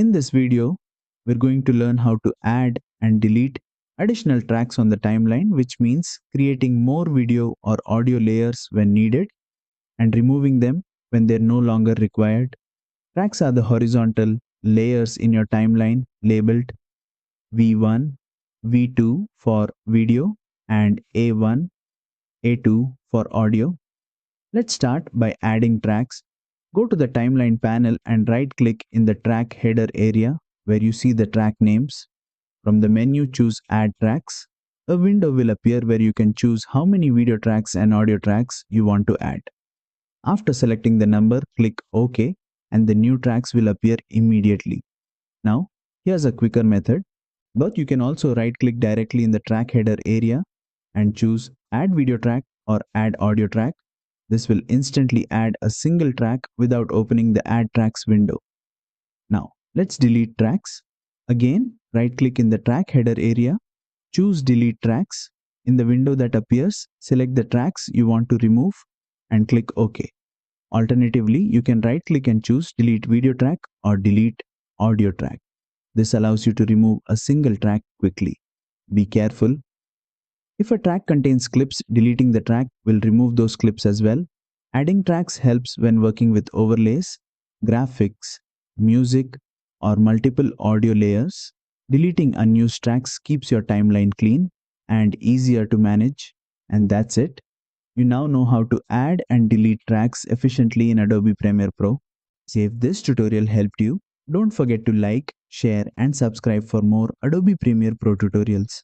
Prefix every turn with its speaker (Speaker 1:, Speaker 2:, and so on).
Speaker 1: In this video, we're going to learn how to add and delete additional tracks on the timeline, which means creating more video or audio layers when needed and removing them when they're no longer required. Tracks are the horizontal layers in your timeline labeled V1, V2 for video and A1, A2 for audio. Let's start by adding tracks. Go to the timeline panel and right-click in the track header area where you see the track names. From the menu, choose Add Tracks. A window will appear where you can choose how many video tracks and audio tracks you want to add. After selecting the number, click OK and the new tracks will appear immediately. Now, here's a quicker method. But you can also right-click directly in the track header area and choose Add Video Track or Add Audio Track. This will instantly add a single track without opening the Add Tracks window. Now, let's delete tracks. Again, right-click in the track header area, choose Delete Tracks. In the window that appears, select the tracks you want to remove and click OK. Alternatively, you can right-click and choose Delete Video Track or Delete Audio Track. This allows you to remove a single track quickly. Be careful. If a track contains clips, deleting the track will remove those clips as well. Adding tracks helps when working with overlays, graphics, music, or multiple audio layers. Deleting unused tracks keeps your timeline clean and easier to manage. And that's it. You now know how to add and delete tracks efficiently in Adobe Premiere Pro. If this tutorial helped you, don't forget to like, share, and subscribe for more Adobe Premiere Pro tutorials.